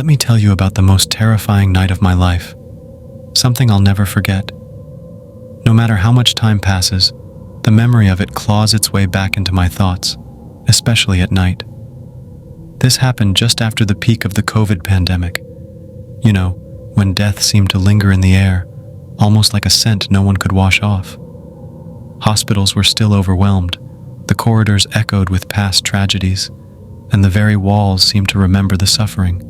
Let me tell you about the most terrifying night of my life. Something I'll never forget. No matter how much time passes, the memory of it claws its way back into my thoughts, especially at night. This happened just after the peak of the COVID pandemic. You know, when death seemed to linger in the air, almost like a scent no one could wash off. Hospitals were still overwhelmed, the corridors echoed with past tragedies, and the very walls seemed to remember the suffering.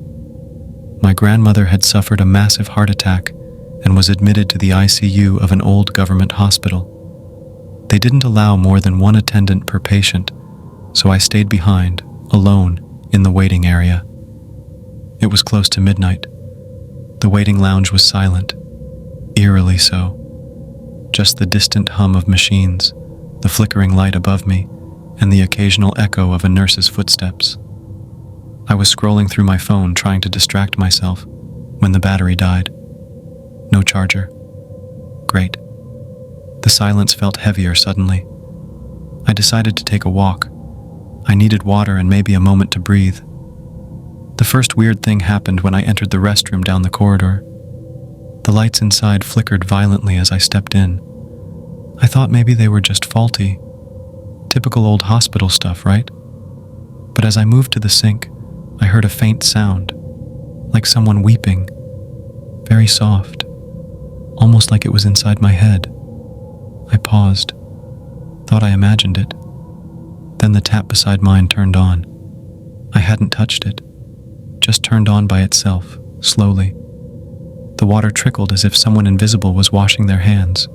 My grandmother had suffered a massive heart attack and was admitted to the ICU of an old government hospital. They didn't allow more than one attendant per patient, so I stayed behind, alone, in the waiting area. It was close to midnight. The waiting lounge was silent, eerily so. Just the distant hum of machines, the flickering light above me, and the occasional echo of a nurse's footsteps. I was scrolling through my phone trying to distract myself when the battery died. No charger. Great. The silence felt heavier suddenly. I decided to take a walk. I needed water and maybe a moment to breathe. The first weird thing happened when I entered the restroom down the corridor. The lights inside flickered violently as I stepped in. I thought maybe they were just faulty. Typical old hospital stuff, right? But as I moved to the sink, I heard a faint sound, like someone weeping, very soft, almost like it was inside my head. I paused, thought I imagined it. Then the tap beside mine turned on. I hadn't touched it, just turned on by itself, slowly. The water trickled as if someone invisible was washing their hands.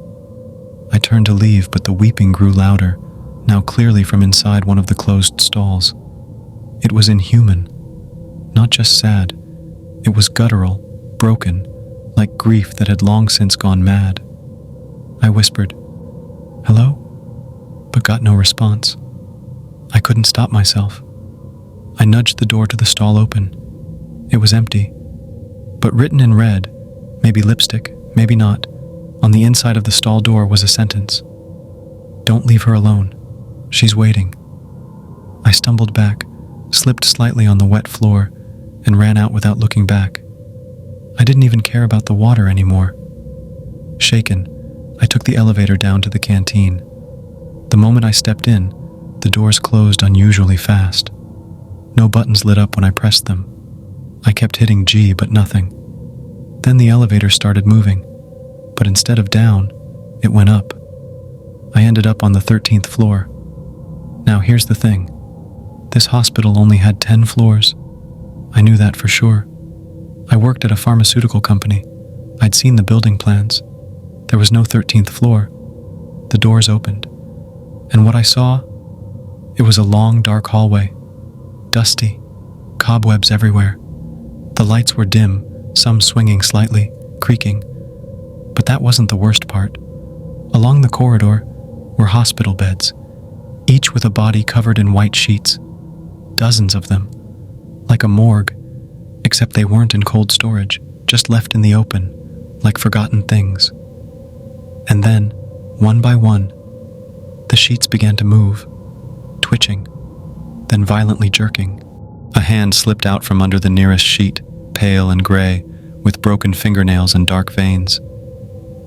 I turned to leave, but the weeping grew louder, now clearly from inside one of the closed stalls. It was inhuman, not just sad. It was guttural, broken, like grief that had long since gone mad. I whispered, "Hello?" but got no response. I couldn't stop myself. I nudged the door to the stall open. It was empty, but written in red, maybe lipstick, maybe not, on the inside of the stall door was a sentence. "Don't leave her alone. She's waiting." I stumbled back, slipped slightly on the wet floor, and ran out without looking back. I didn't even care about the water anymore. Shaken, I took the elevator down to the canteen. The moment I stepped in, the doors closed unusually fast. No buttons lit up when I pressed them. I kept hitting G, but nothing. Then the elevator started moving, but instead of down, it went up. I ended up on the 13th floor. Now here's the thing. This hospital only had 10 floors. I knew that for sure. I worked at a pharmaceutical company. I'd seen the building plans. There was no 13th floor. The doors opened. And what I saw? It was a long, dark hallway. Dusty. Cobwebs everywhere. The lights were dim, some swinging slightly, creaking. But that wasn't the worst part. Along the corridor were hospital beds, each with a body covered in white sheets. Dozens of them. Like a morgue, except they weren't in cold storage, just left in the open, like forgotten things. And then, one by one, the sheets began to move, twitching, then violently jerking. A hand slipped out from under the nearest sheet, pale and gray, with broken fingernails and dark veins.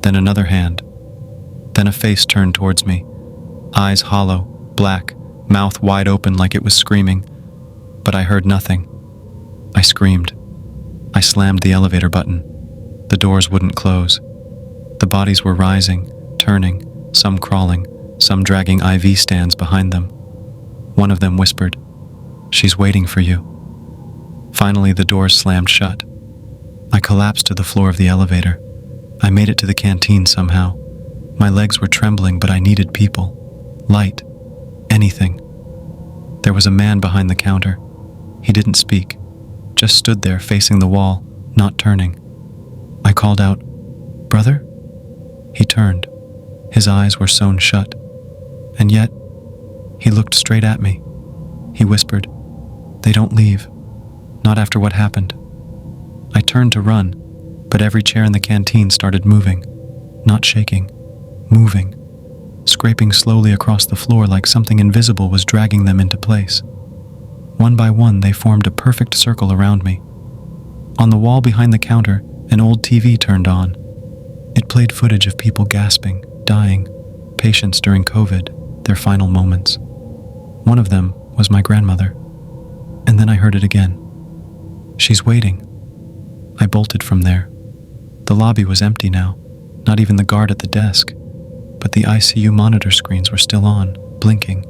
Then another hand. Then a face turned towards me, eyes hollow, black, mouth wide open like it was screaming. But I heard nothing. I screamed. I slammed the elevator button. The doors wouldn't close. The bodies were rising, turning, some crawling, some dragging IV stands behind them. One of them whispered, "She's waiting for you." Finally, the doors slammed shut. I collapsed to the floor of the elevator. I made it to the canteen somehow. My legs were trembling, but I needed people. Light. Anything. There was a man behind the counter. He didn't speak, just stood there facing the wall, not turning. I called out, "Brother?" He turned. His eyes were sewn shut. And yet, he looked straight at me. He whispered, "They don't leave. Not after what happened." I turned to run, but every chair in the canteen started moving. Not shaking, moving, scraping slowly across the floor like something invisible was dragging them into place. One by one, they formed a perfect circle around me. On the wall behind the counter, an old TV turned on. It played footage of people gasping, dying, patients during COVID, their final moments. One of them was my grandmother. And then I heard it again. She's waiting. I bolted from there. The lobby was empty now, not even the guard at the desk, but the ICU monitor screens were still on, blinking.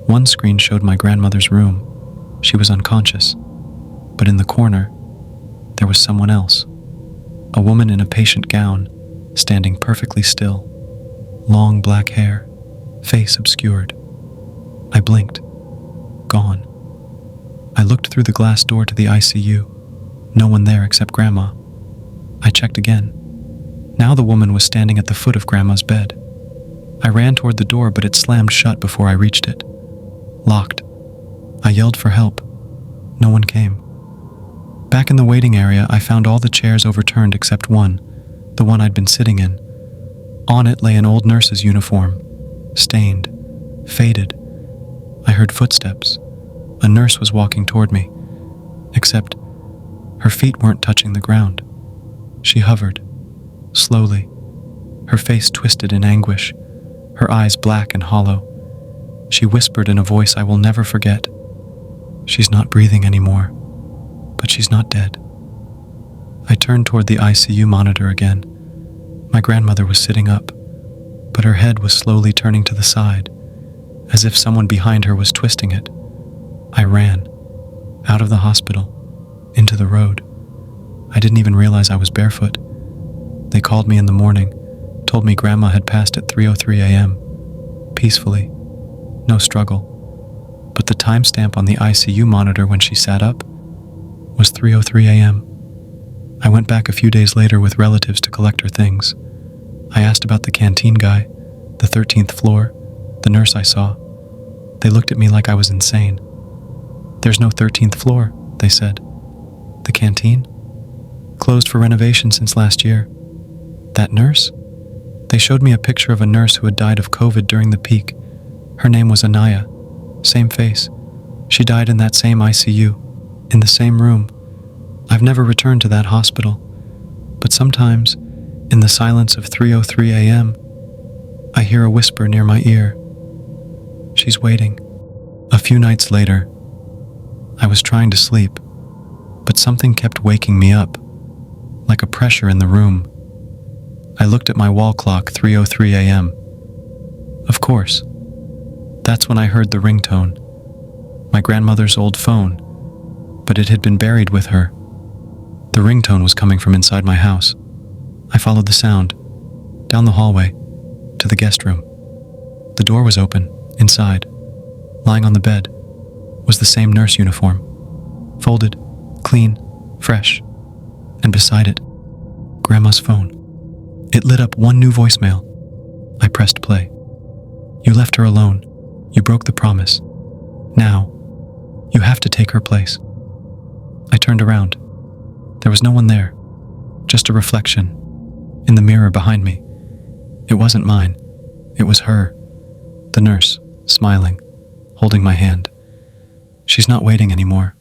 One screen showed my grandmother's room. She was unconscious. But in the corner, there was someone else. A woman in a patient gown, standing perfectly still. Long black hair, face obscured. I blinked. Gone. I looked through the glass door to the ICU. No one there except Grandma. I checked again. Now the woman was standing at the foot of Grandma's bed. I ran toward the door, but it slammed shut before I reached it. Locked. I yelled for help. No one came. Back in the waiting area, I found all the chairs overturned except one, the one I'd been sitting in. On it lay an old nurse's uniform, stained, faded. I heard footsteps. A nurse was walking toward me, except her feet weren't touching the ground. She hovered, slowly, her face twisted in anguish, her eyes black and hollow. She whispered in a voice I will never forget. She's not breathing anymore, but she's not dead. I turned toward the ICU monitor again. My grandmother was sitting up, but her head was slowly turning to the side, as if someone behind her was twisting it. I ran, out of the hospital, into the road. I didn't even realize I was barefoot. They called me in the morning, told me Grandma had passed at 3:03 a.m., peacefully, no struggle. But the timestamp on the ICU monitor when she sat up was 3:03 a.m. I went back a few days later with relatives to collect her things. I asked about the canteen guy, the 13th floor, the nurse I saw. They looked at me like I was insane. There's no 13th floor, they said. The canteen? Closed for renovation since last year. That nurse? They showed me a picture of a nurse who had died of COVID during the peak. Her name was Anaya. Same face. She died in that same ICU, in the same room. I've never returned to that hospital. But sometimes, in the silence of 3:03 a.m., I hear a whisper near my ear. She's waiting. A few nights later, I was trying to sleep, but something kept waking me up, like a pressure in the room. I looked at my wall clock, 3:03 a.m. Of course. That's when I heard the ringtone. My grandmother's old phone, but it had been buried with her. The ringtone was coming from inside my house. I followed the sound, down the hallway, to the guest room. The door was open, inside. Lying on the bed was the same nurse uniform, folded, clean, fresh, and beside it, Grandma's phone. It lit up one new voicemail. I pressed play. You left her alone. You broke the promise. Now, you have to take her place. I turned around. There was no one there, just a reflection in the mirror behind me. It wasn't mine. It was her, the nurse, smiling, holding my hand. She's not waiting anymore.